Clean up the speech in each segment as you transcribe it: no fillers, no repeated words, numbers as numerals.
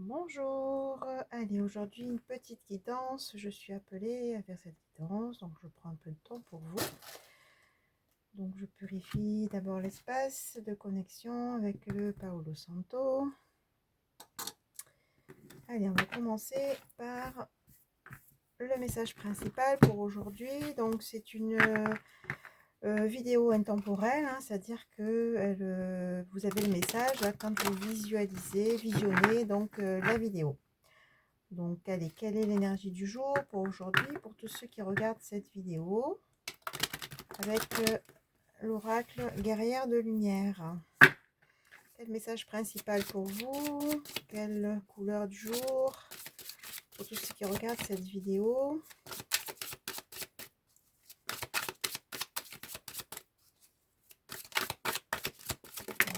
Bonjour, allez aujourd'hui une petite guidance, je suis appelée à faire cette guidance, donc je prends un peu de temps pour vous. Donc je purifie d'abord l'espace de connexion avec le Paolo Santo. Allez, on va commencer par le message principal pour aujourd'hui. Donc c'est une vidéo intemporelle, hein, c'est-à-dire que vous avez le message là, quand vous visionnez donc la vidéo. Donc, allez, quelle est l'énergie du jour pour aujourd'hui, pour tous ceux qui regardent cette vidéo, avec l'oracle guerrière de lumière. Quel message principal pour vous? Quelle couleur du jour pour tous ceux qui regardent cette vidéo?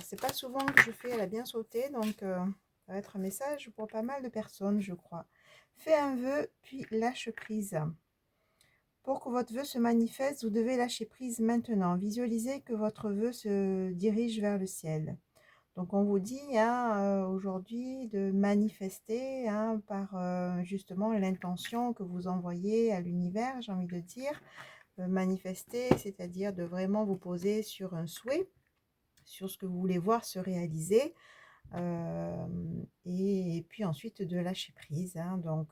C'est pas souvent que je fais, elle a bien sauté, donc ça va être un message pour pas mal de personnes, je crois. Fais un vœu, puis lâche prise. Pour que votre vœu se manifeste, vous devez lâcher prise maintenant. Visualisez que votre vœu se dirige vers le ciel. Donc, on vous dit hein, aujourd'hui de manifester hein, par justement l'intention que vous envoyez à l'univers, j'ai envie de dire. Manifester, c'est-à-dire de vraiment vous poser sur un souhait, sur ce que vous voulez voir se réaliser. Et puis ensuite de lâcher prise. Hein, donc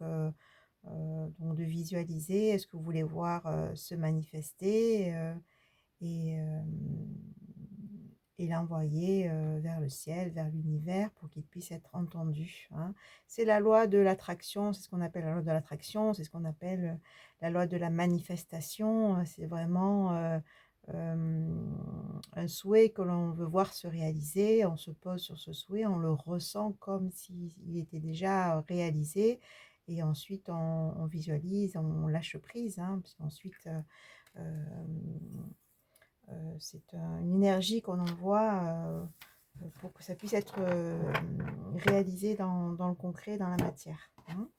de visualiser ce que vous voulez voir se manifester et l'envoyer vers le ciel, vers l'univers pour qu'il puisse être entendu. Hein. C'est la loi de l'attraction, c'est ce qu'on appelle la loi de l'attraction, c'est ce qu'on appelle la loi de la manifestation. C'est vraiment un souhait que l'on veut voir se réaliser. On se pose sur ce souhait, on le ressent comme s'il était déjà réalisé. Et ensuite, on visualise, on lâche prise, hein, parce qu'ensuite, c'est une énergie qu'on envoie pour que ça puisse être réalisé dans le concret, dans la matière. Hein.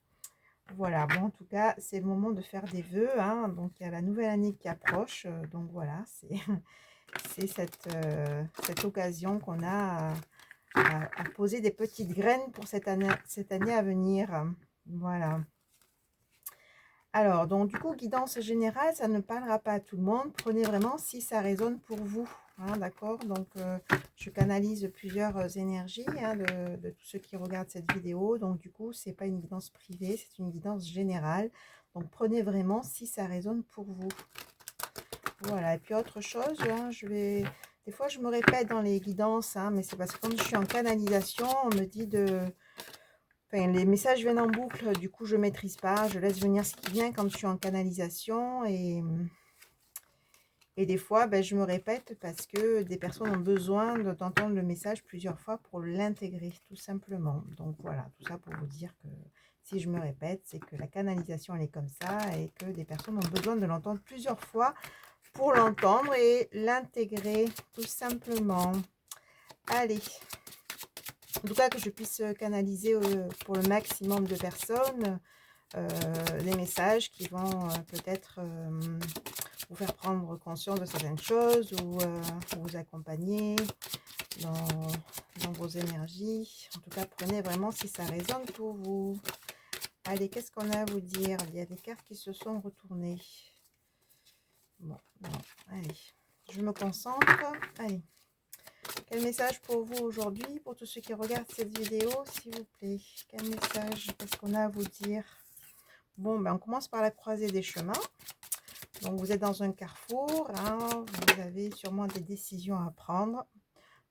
Voilà, bon, en tout cas, c'est le moment de faire des vœux. Hein, donc, il y a la nouvelle année qui approche. Donc, voilà, c'est cette occasion qu'on a à poser des petites graines pour cette année à venir. Voilà. Alors, donc du coup, guidance générale, ça ne parlera pas à tout le monde. Prenez vraiment si ça résonne pour vous. Hein, d'accord? Donc, je canalise plusieurs énergies hein, de tous ceux qui regardent cette vidéo. Donc, du coup, ce n'est pas une guidance privée, c'est une guidance générale. Donc, prenez vraiment si ça résonne pour vous. Voilà. Et puis, autre chose, hein, des fois, je me répète dans les guidances, hein, mais c'est parce que quand je suis en canalisation, on me dit de... Enfin, les messages viennent en boucle, du coup je ne maîtrise pas, je laisse venir ce qui vient quand je suis en canalisation et des fois ben, je me répète parce que des personnes ont besoin d'entendre le message plusieurs fois pour l'intégrer tout simplement. Donc voilà, tout ça pour vous dire que si je me répète, c'est que la canalisation elle est comme ça et que des personnes ont besoin de l'entendre plusieurs fois pour l'entendre et l'intégrer tout simplement. Allez, en tout cas que je puisse canaliser pour le maximum de personnes des messages qui vont peut-être vous faire prendre conscience de certaines choses ou vous accompagner dans vos énergies. En tout cas, prenez vraiment si ça résonne pour vous. Allez, qu'est-ce qu'on a à vous dire? Il y a des cartes qui se sont retournées. Bon, non, allez, je me concentre. Allez. Quel message pour vous aujourd'hui, pour tous ceux qui regardent cette vidéo, s'il vous plaît? Quel message, qu'est-ce qu'on a à vous dire? Bon, ben on commence par la croisée des chemins. Donc, vous êtes dans un carrefour. Hein, vous avez sûrement des décisions à prendre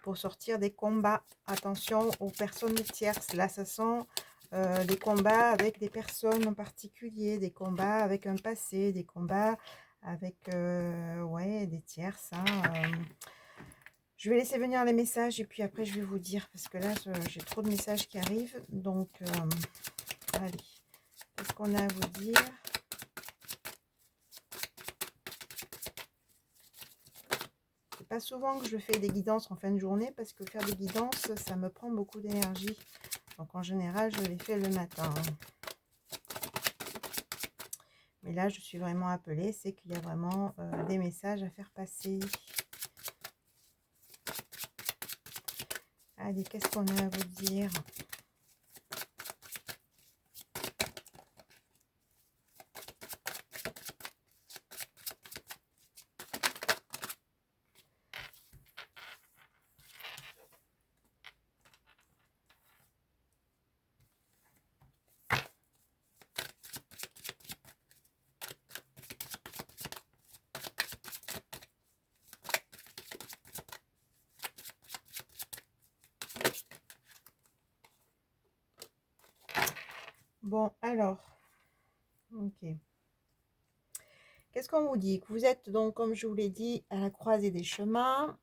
pour sortir des combats. Attention aux personnes tierces. Là, ce sont des combats avec des personnes en particulier, des combats avec un passé, des combats avec ouais, des tierces. Hein, je vais laisser venir les messages et puis après je vais vous dire parce que là j'ai trop de messages qui arrivent. Donc allez, qu'est-ce qu'on a à vous dire? C'est pas souvent que je fais des guidances en fin de journée parce que faire des guidances ça me prend beaucoup d'énergie. Donc en général je les fais le matin. Mais là je suis vraiment appelée, c'est qu'il y a vraiment des messages à faire passer. Allez, qu'est-ce qu'on a à vous dire? Bon, alors, ok. Qu'est-ce qu'on vous dit? Que vous êtes donc, comme je vous l'ai dit, à la croisée des chemins.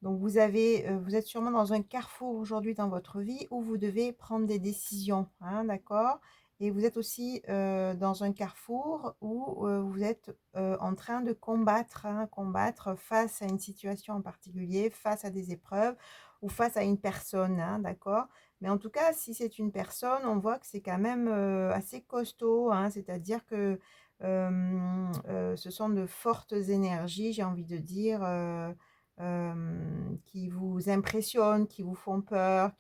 Donc, vous êtes sûrement dans un carrefour aujourd'hui dans votre vie où vous devez prendre des décisions, hein, d'accord? Et vous êtes aussi dans un carrefour où vous êtes en train de combattre, hein, combattre face à une situation en particulier, face à des épreuves ou face à une personne, hein, d'accord? Mais en tout cas, si c'est une personne, on voit que c'est quand même assez costaud, hein, c'est-à-dire que ce sont de fortes énergies, j'ai envie de dire. Qui vous impressionnent, qui vous font peur,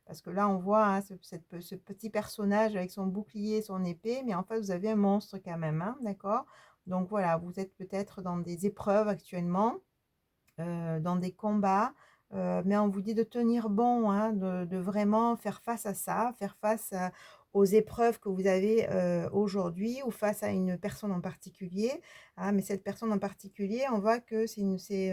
parce que là on voit hein, ce petit personnage avec son bouclier, son épée, mais en fait vous avez un monstre quand même, hein, d'accord? Donc voilà, vous êtes peut-être dans des épreuves actuellement, dans des combats, mais on vous dit de tenir bon, hein, de vraiment faire face à ça, faire face aux épreuves que vous avez aujourd'hui ou face à une personne en particulier. Ah, mais cette personne en particulier, on voit que c'est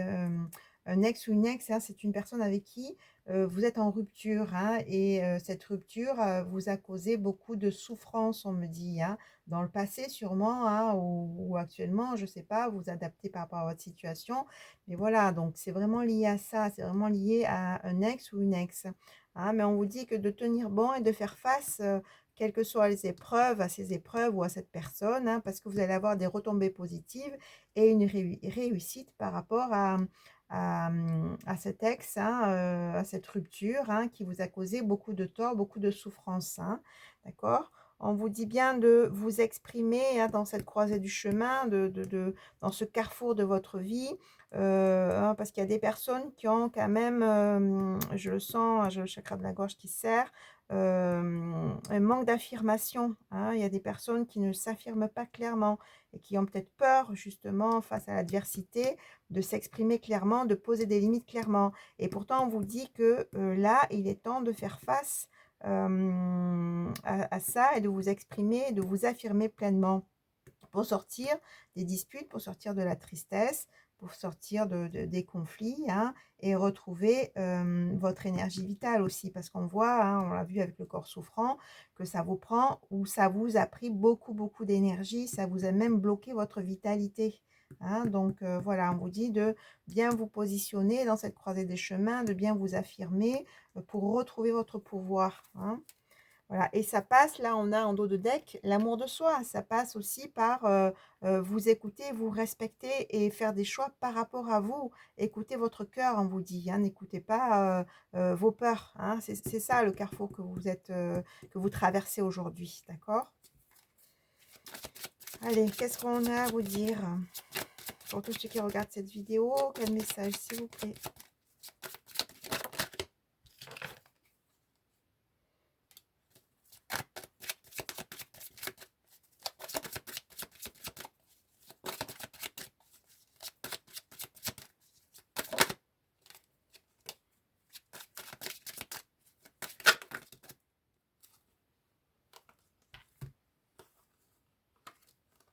un ex ou une ex, hein, c'est une personne avec qui vous êtes en rupture, hein, et cette rupture vous a causé beaucoup de souffrance, on me dit, hein, dans le passé sûrement, hein, ou actuellement, je ne sais pas, vous adaptez par rapport à votre situation. Mais voilà, donc c'est vraiment lié à ça, c'est vraiment lié à un ex ou une ex, hein. Mais on vous dit que de tenir bon et de faire face, quelles que soient les épreuves, à ces épreuves ou à cette personne, hein, parce que vous allez avoir des retombées positives et une réussite par rapport à cet ex, hein, à cette rupture, hein, qui vous a causé beaucoup de tort, beaucoup de souffrance, hein, d'accord? On vous dit bien de vous exprimer hein, dans cette croisée du chemin, dans ce carrefour de votre vie, hein, parce qu'il y a des personnes qui ont quand même, je le sens, j'ai le chakra de la gorge qui serre, un manque d'affirmation, hein. Il y a des personnes qui ne s'affirment pas clairement et qui ont peut-être peur justement face à l'adversité de s'exprimer clairement, de poser des limites clairement. Et pourtant, on vous dit que là, il est temps de faire face à ça et de vous exprimer, de vous affirmer pleinement pour sortir des disputes, pour sortir de la tristesse, pour sortir des conflits, hein, et retrouver votre énergie vitale aussi. Parce qu'on voit, hein, on l'a vu avec le corps souffrant, que ça vous prend ou ça vous a pris beaucoup, beaucoup d'énergie, ça vous a même bloqué votre vitalité. Hein, donc voilà, on vous dit de bien vous positionner dans cette croisée des chemins, de bien vous affirmer pour retrouver votre pouvoir. Hein. Voilà, et ça passe, là on a en dos de deck l'amour de soi. Ça passe aussi par vous écouter, vous respecter et faire des choix par rapport à vous. Écoutez votre cœur, on vous dit, hein, n'écoutez pas vos peurs. Hein, c'est ça le carrefour que vous traversez aujourd'hui, d'accord? Allez, qu'est-ce qu'on a à vous dire? Pour tous ceux qui regardent cette vidéo, quel message, s'il vous plaît?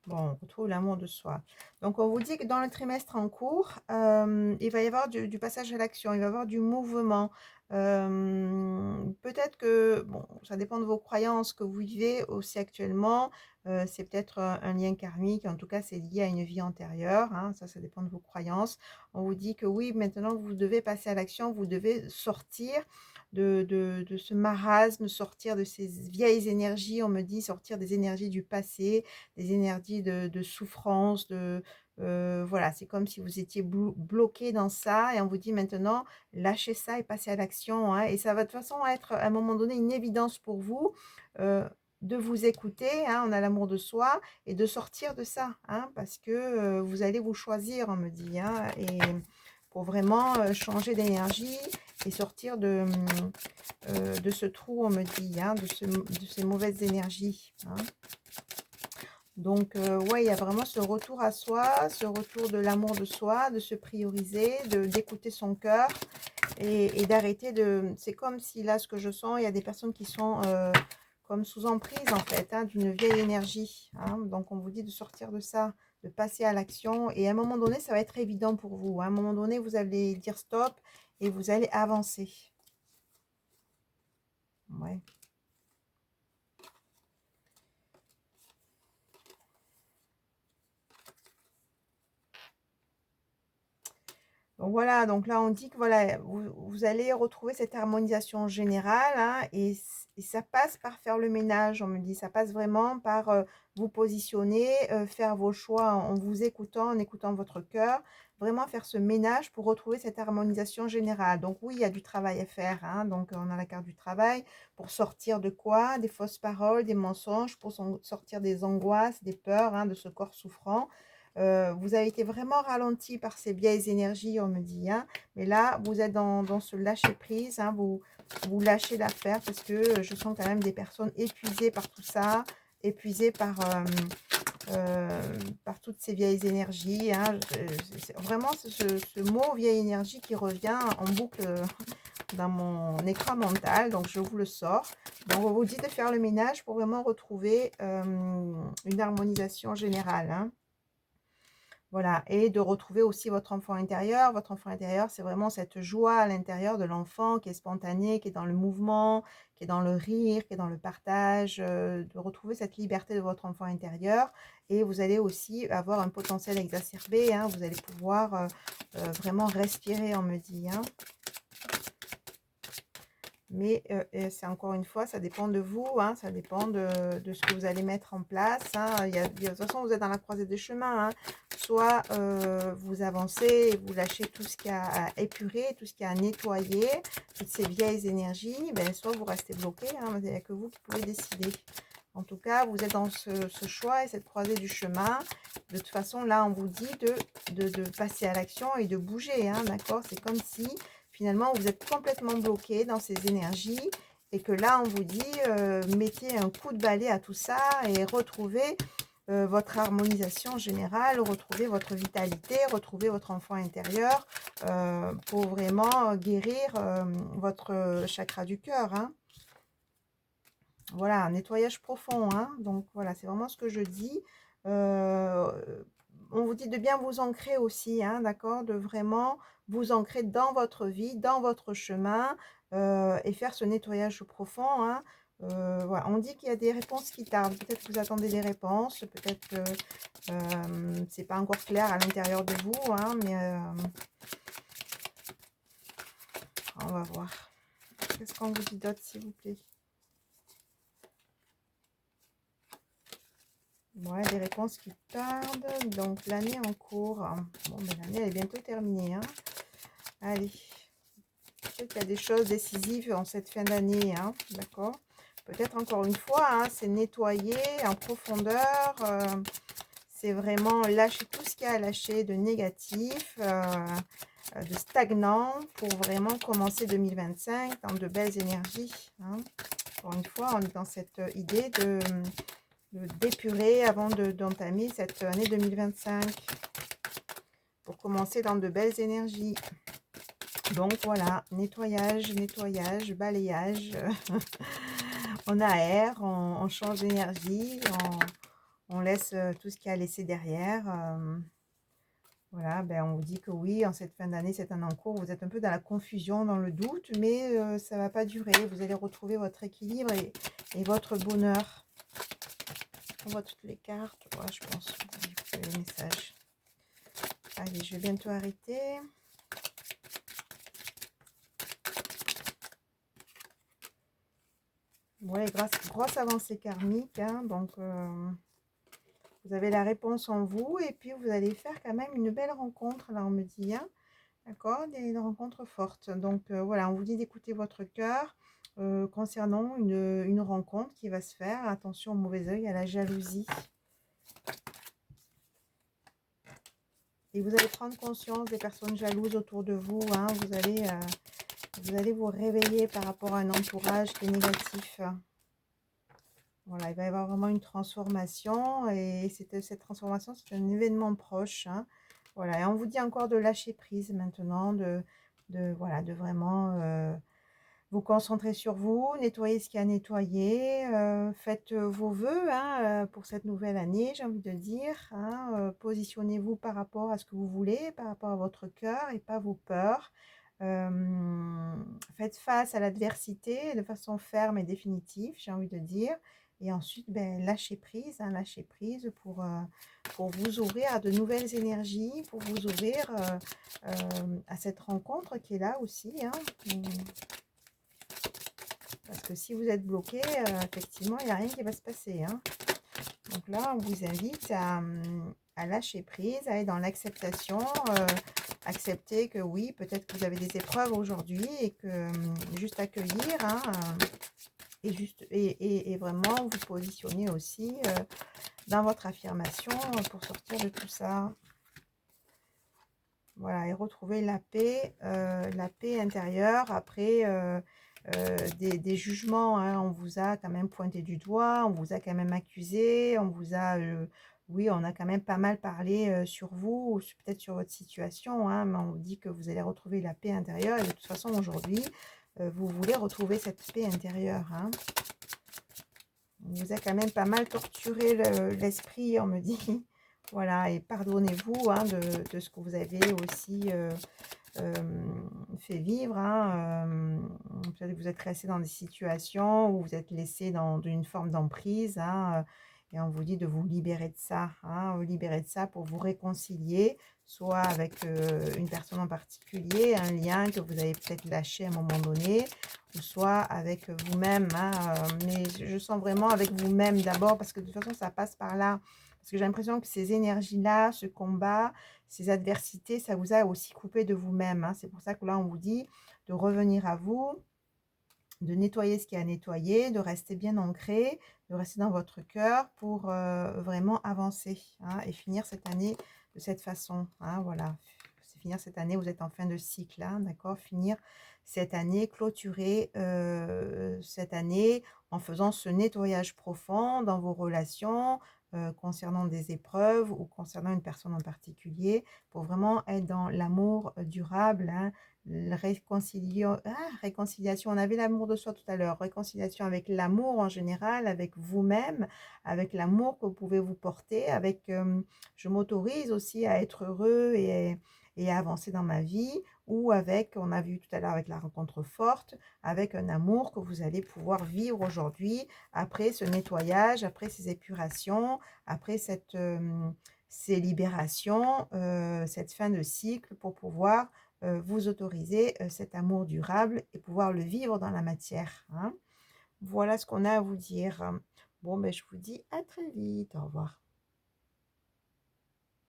Bon, on retrouve l'amour de soi. Donc, on vous dit que dans le trimestre en cours, il va y avoir du passage à l'action, il va y avoir du mouvement. Peut-être que, bon, ça dépend de vos croyances que vous vivez aussi actuellement. C'est peut-être un lien karmique, en tout cas, c'est lié à une vie antérieure. Hein, ça dépend de vos croyances. On vous dit que oui, maintenant, vous devez passer à l'action, vous devez sortir de ce marasme, sortir de ces vieilles énergies, on me dit, sortir des énergies du passé, des énergies de souffrance, voilà, c'est comme si vous étiez bloqué dans ça et on vous dit maintenant, lâchez ça et passez à l'action. Hein, et ça va de toute façon être à un moment donné une évidence pour vous de vous écouter, hein, on a l'amour de soi et de sortir de ça, hein, parce que vous allez vous choisir, on me dit, hein, et pour vraiment changer d'énergie et sortir de ce trou, on me dit, hein, de ces mauvaises énergies. Hein. Donc, ouais, il y a vraiment ce retour à soi, ce retour de l'amour de soi, de se prioriser, d'écouter son cœur et d'arrêter de... C'est comme si là, ce que je sens, il y a des personnes qui sont comme sous emprise, en fait, hein, d'une vieille énergie. Hein. Donc, on vous dit de sortir de ça, de passer à l'action. Et à un moment donné, ça va être évident pour vous. À un moment donné, vous allez dire stop et vous allez avancer. Ouais. Donc voilà, donc là on dit que voilà, vous allez retrouver cette harmonisation générale, hein, et ça passe par faire le ménage, on me dit. Ça passe vraiment par vous positionner, faire vos choix en vous écoutant, en écoutant votre cœur, vraiment faire ce ménage pour retrouver cette harmonisation générale. Donc oui, il y a du travail à faire, hein, donc on a la carte du travail pour sortir de quoi? Des fausses paroles, des mensonges, pour sortir des angoisses, des peurs, hein, de ce corps souffrant. Vous avez été vraiment ralenti par ces vieilles énergies, on me dit, hein, mais là, vous êtes dans ce lâcher-prise, hein, vous lâchez l'affaire parce que je sens quand même des personnes épuisées par tout ça, épuisées par toutes ces vieilles énergies, hein. C'est vraiment ce mot vieille énergie qui revient en boucle dans mon écran mental, donc je vous le sors. Donc on vous dit de faire le ménage pour vraiment retrouver une harmonisation générale, hein. Voilà, et de retrouver aussi votre enfant intérieur. Votre enfant intérieur, c'est vraiment cette joie à l'intérieur de l'enfant qui est spontanée, qui est dans le mouvement, qui est dans le rire, qui est dans le partage, de retrouver cette liberté de votre enfant intérieur. Et vous allez aussi avoir un potentiel exacerbé, hein, vous allez pouvoir vraiment respirer, on me dit, hein. Mais c'est encore une fois, ça dépend de vous, hein, ça dépend de ce que vous allez mettre en place, hein. De toute façon, vous êtes dans la croisée des chemins, hein. Soit vous avancez et vous lâchez tout ce qu'il y a à épurer, tout ce qu'il y a à nettoyer, toutes ces vieilles énergies, ben, soit vous restez bloqué, hein, il n'y a que vous qui pouvez décider. En tout cas, vous êtes dans ce choix et cette croisée du chemin. De toute façon, là, on vous dit de passer à l'action et de bouger, hein, d'accord? C'est comme si finalement, vous êtes complètement bloqué dans ces énergies et que là, on vous dit, mettez un coup de balai à tout ça et retrouvez votre harmonisation générale, retrouvez votre vitalité, retrouvez votre enfant intérieur pour vraiment guérir votre chakra du cœur, hein. Voilà, un nettoyage profond, hein. Donc voilà, c'est vraiment ce que je dis. Euh, on vous dit de bien vous ancrer aussi, hein, d'accord? De vraiment vous ancrer dans votre vie, dans votre chemin et faire ce nettoyage profond, hein. Voilà, on dit qu'il y a des réponses qui tardent. Peut-être que vous attendez des réponses, peut-être que c'est pas encore clair à l'intérieur de vous, hein, mais on va voir. Qu'est-ce qu'on vous dit d'autre, s'il vous plaît? Ouais, des réponses qui tardent. Donc, l'année en cours. Bon, ben, l'année, elle est bientôt terminée, hein. Allez. Peut-être qu'il y a des choses décisives en cette fin d'année, hein. D'accord? Peut-être encore une fois, hein, c'est nettoyer en profondeur. C'est vraiment lâcher tout ce qu'il y a à lâcher de négatif, de stagnant pour vraiment commencer 2025 dans de belles énergies, hein. Encore une fois, on est dans cette idée d'épurer avant d'entamer cette année 2025 pour commencer dans de belles énergies. Donc voilà, nettoyage, nettoyage, balayage, on aère, on change d'énergie, on laisse tout ce qu'il y a à laisser derrière. Voilà, ben on vous dit que oui, en cette fin d'année, c'est un en cours, vous êtes un peu dans la confusion, dans le doute, mais ça ne va pas durer. Vous allez retrouver votre équilibre et votre bonheur. On voit toutes les cartes. Ouais, je pense que vous avez les messages. Allez, je vais bientôt arrêter. Ouais, grosse avancée karmique, hein, donc vous avez la réponse en vous et puis vous allez faire quand même une belle rencontre, là on me dit, hein, d'accord, une rencontre forte. Donc voilà, on vous dit d'écouter votre cœur concernant une rencontre qui va se faire. Attention au mauvais œil, à la jalousie. Et vous allez prendre conscience des personnes jalouses autour de vous, hein, vous allez vous réveiller par rapport à un entourage qui est négatif. Voilà, il va y avoir vraiment une transformation et cette transformation, c'est un événement proche, hein. Voilà, et on vous dit encore de lâcher prise maintenant, voilà, de vraiment vous concentrer sur vous, nettoyer ce qu'il y a à nettoyer, faites vos vœux, hein, pour cette nouvelle année, j'ai envie de dire, hein, positionnez-vous par rapport à ce que vous voulez, par rapport à votre cœur et pas vos peurs. Faites face à l'adversité de façon ferme et définitive, j'ai envie de dire. Et ensuite, ben, lâcher prise, hein, lâcher prise pour vous ouvrir à de nouvelles énergies, pour vous ouvrir à cette rencontre qui est là aussi, hein. Parce que si vous êtes bloqué, effectivement, il n'y a rien qui va se passer, hein. Donc là, on vous invite à lâcher prise, à être dans l'acceptation, accepter que oui, peut-être que vous avez des épreuves aujourd'hui et que juste accueillir, hein, et vraiment vous positionner aussi dans votre affirmation pour sortir de tout ça. Voilà, et retrouver la paix intérieure après des jugements, hein. On vous a quand même pointé du doigt, on vous a quand même accusé, on vous a, oui, on a quand même pas mal parlé sur vous, ou peut-être sur votre situation, hein, mais on vous dit que vous allez retrouver la paix intérieure. Et de toute façon, aujourd'hui, vous voulez retrouver cette paix intérieure, hein. On vous a quand même pas mal torturé l'esprit, on me dit. Voilà, et pardonnez-vous, hein, de ce que vous avez aussi fait vivre, hein. Peut-être que vous êtes resté dans des situations où vous êtes laissé dans une forme d'emprise, hein, et on vous dit de vous libérer de ça, hein, vous libérer de ça pour vous réconcilier, soit avec une personne en particulier, un lien que vous avez peut-être lâché à un moment donné, ou soit avec vous-même, hein, mais je sens vraiment avec vous-même d'abord, parce que de toute façon, ça passe par là. Parce que j'ai l'impression que ces énergies-là, ce combat, ces adversités, ça vous a aussi coupé de vous-même, hein. C'est pour ça que là, on vous dit de revenir à vous, de nettoyer ce qui est à nettoyer, de rester bien ancré, de rester dans votre cœur pour vraiment avancer, hein, et finir cette année de cette façon, hein, voilà. C'est finir cette année, vous êtes en fin de cycle, hein, d'accord. Finir cette année, clôturer cette année en faisant ce nettoyage profond dans vos relations, concernant des épreuves ou concernant une personne en particulier, pour vraiment être dans l'amour durable, hein. Réconciliation, on avait l'amour de soi tout à l'heure, réconciliation avec l'amour en général, avec vous-même, avec l'amour que vous pouvez vous porter, avec je m'autorise aussi à être heureux et à avancer dans ma vie, ou avec, on a vu tout à l'heure avec la rencontre forte, avec un amour que vous allez pouvoir vivre aujourd'hui, après ce nettoyage, après ces épurations, après ces libérations, cette fin de cycle, pour pouvoir vous autoriser cet amour durable et pouvoir le vivre dans la matière, hein. Voilà ce qu'on a à vous dire. Bon, ben, je vous dis à très vite. Au revoir.